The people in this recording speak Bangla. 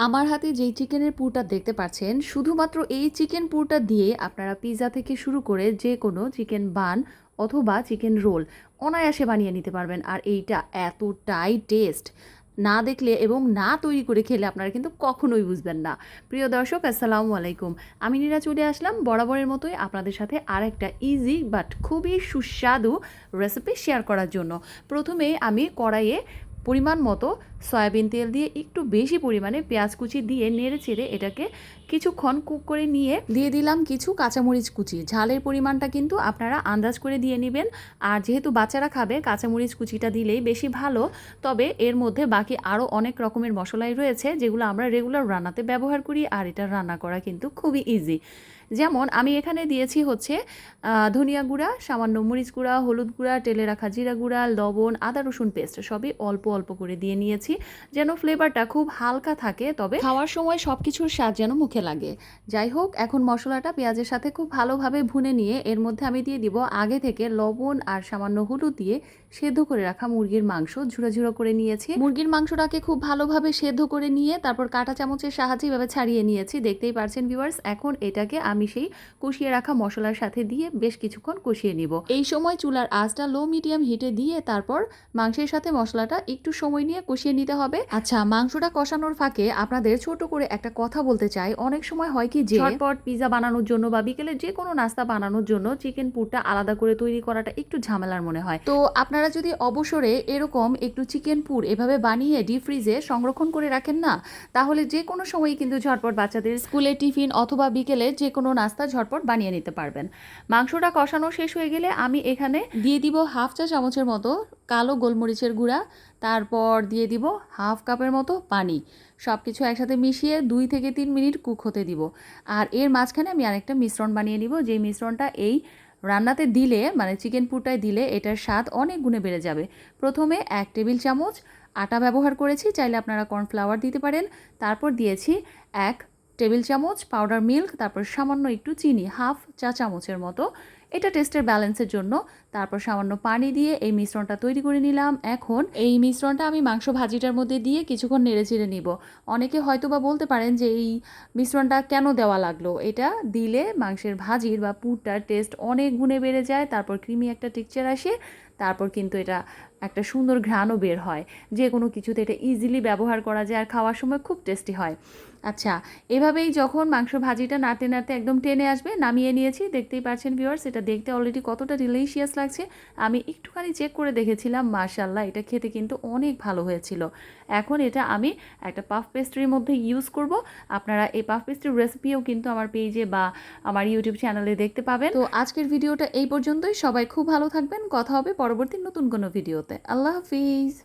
আমার হাতে যেই চিকেনের পুরটা দেখতে পাচ্ছেন, শুধুমাত্র এই চিকেন পুরটা দিয়ে আপনারা পিৎজা থেকে শুরু করে যে কোনো চিকেন বান অথবা চিকেন রোল অনায়াসে বানিয়ে নিতে পারবেন। আর এইটা এতটাই টেস্ট, না দেখলে এবং না তৈরি করে খেলে আপনারা কিন্তু কখনোই বুঝবেন না। প্রিয় দর্শক, আসসালামু আলাইকুম। আমি নীরা চলে আসলাম বরাবরের মতোই আপনাদের সাথে আরেকটা ইজি বাট খুবই সুস্বাদু রেসিপি শেয়ার করার জন্য। প্রথমে আমি কড়াইয়ে পরিমাণ মতো সয়াবিন তেল দিয়ে একটু বেশি পরিমাণে পেঁয়াজ কুচি দিয়ে নেড়ে চেড়ে এটাকে কিছুক্ষণ কুক করে নিয়ে দিয়ে দিলাম কিছু কাঁচামরিচ কুচি। ঝালের পরিমাণটা কিন্তু আপনারা আন্দাজ করে দিয়ে নেবেন। আর যেহেতু বাচ্চারা খাবে, কাঁচামরিচ কুচিটা দিলেই বেশি ভালো। তবে এর মধ্যে বাকি আরও অনেক রকমের মশলাই রয়েছে যেগুলো আমরা রেগুলার রান্নাতে ব্যবহার করি, আর এটা রান্না করা কিন্তু খুবই ইজি। যেমন আমি এখানে দিয়েছি হচ্ছে ধনিয়া গুঁড়া, সামান্য মরিচ গুঁড়া, হলুদ গুঁড়া, তেলে রাখা জিরা গুঁড়া, লবণ, আদা রসুন পেস্ট সবই অল্প অল্প করে দিয়ে নিয়েছি যেন ফ্লেভারটা খুব হালকা থাকে, তবে খাওয়ার সময় সব কিছুর স্বাদ যেন মুখে লাগে। যাই হোক, এখন মশলাটা পেঁয়াজের সাথে খুব ভালোভাবে ভুনে নিয়ে এর মধ্যে আমি দিয়ে দিব আগে থেকে লবণ আর সামান্য হলুদ দিয়ে সেদ্ধ করে রাখা মুরগির মাংস। ঝুড়ো ঝুড়ো করে নিয়েছি মুরগির মাংসটাকে, খুব ভালোভাবে সেদ্ধ করে নিয়ে তারপর কাঁটা চামচের সাহায্যে এভাবে ছাড়িয়ে নিয়েছি। দেখতেই পারছেন ভিউয়ার্স। এখন এটাকে আমি সেই কষিয়ে রাখা মশলার সাথে দিয়ে বেশ কিছুক্ষণ কষিয়ে নিব। এই সময় চুলার আঁচটা লো মিডিয়াম হিটে দিয়ে তারপর মাংসের সাথে মশলাটা একটু সময় নিয়ে কষিয়ে নিতে হবে। আচ্ছা, মাংসটা কষানোর ফাঁকে আপনাদের ছোট করে একটা কথা বলতে চাই। অনেক সময় হয় কি যে ঝটপট পিৎজা বানানোর জন্য বা বিকেলে যে কোনো নাস্তা বানানোর জন্য চিকেন পুরটা আলাদা করে তৈরি করাটা একটু ঝামেলার মনে হয়। তো আপনারা যদি অবসরে এরকম একটু চিকেন পুর এভাবে বানিয়ে ডিপ ফ্রিজে সংরক্ষণ করে রাখেন না, তাহলে যে কোনো সময় কিন্তু ঝটপট বাচ্চাদের স্কুলের টিফিন অথবা বিকেলে যে কোনো নাস্তা ঝটপট বানিয়ে নিতে পারবেন। মাংসটা কষানো শেষ হয়ে গেলে আমি এখানে দিয়ে দিব হাফ চা চামচের মতো কালো গোলমরিচের গুঁড়া, তারপর দিয়ে দিব হাফ কাপের মতো পানি। সব কিছু একসাথে মিশিয়ে 2 থেকে 3 মিনিট কুক হতে দিব। আর এর মাঝখানে আমি আরেকটা মিশ্রণ বানিয়ে নিব, যে মিশ্রণটা এই রান্নাতে দিলে, মানে চিকেন পুরটায় দিলে এটার স্বাদ অনেক গুণে বেড়ে যাবে। প্রথমে 1 টেবিল চামচ আটা ব্যবহার করেছি, চাইলে আপনারা কর্নফ্লাওয়ার দিতে পারেন। তারপর দিয়েছি 1 টেবিল চামচ পাউডার মিল্ক, তারপর সামান্য একটু চিনি, হাফ চা চামচের মতো, এটা টেস্টের ব্যালেন্সের জন্য। তারপর সামান্য পানি দিয়ে এই মিশ্রণটা তৈরি করে নিলাম। এখন এই মিশ্রণটা আমি মাংস ভাজিটার মধ্যে দিয়ে কিছুক্ষণ নেড়ে চেড়ে নিব। অনেকে হয়তো বা বলতে পারেন যে এই মিশ্রণটা কেন দেওয়া লাগলো। এটা দিলে মাংসের ভাজির বা পুরটার টেস্ট অনেক গুণে বেড়ে যায়, তারপর ক্রিমি একটা টেক্সচার আসে, তারপর কিন্তু এটা একটা সুন্দর ঘ্রাণও বের হয়। যে কোনো কিছুতে এটা ইজিলি ব্যবহার করা যায় আর খাওয়ার সময় খুব টেস্টি হয়। আচ্ছা, এভাবেই যখন মাংস ভাজিটা নাড়তে নাড়তে একদম টেনে আসবে, নামিয়ে নিয়েছি। দেখতেই পাচ্ছেন ভিউয়ার্স, এটা দেখতে অলরেডি কতটা ডিলিশিয়াস লাগছে। আমি একটুখানি চেক করে দেখেছিলাম, মাশাআল্লাহ এটা খেতে কিন্তু অনেক ভালো হয়েছিল। এখন এটা আমি একটা পাফ পেস্ট্রির মধ্যে ইউজ করব। আপনারা এই পাফ পেস্ট্রির রেসিপিও কিন্তু আমার পেজে বা আমার ইউটিউব চ্যানেলে দেখতে পাবেন। তো আজকের ভিডিওটা এই পর্যন্তই। সবাই খুব ভালো থাকবেন। কথা হবে পরবর্তী নতুন কোনো ভিডিওতে। আল্লাহ হাফিজ।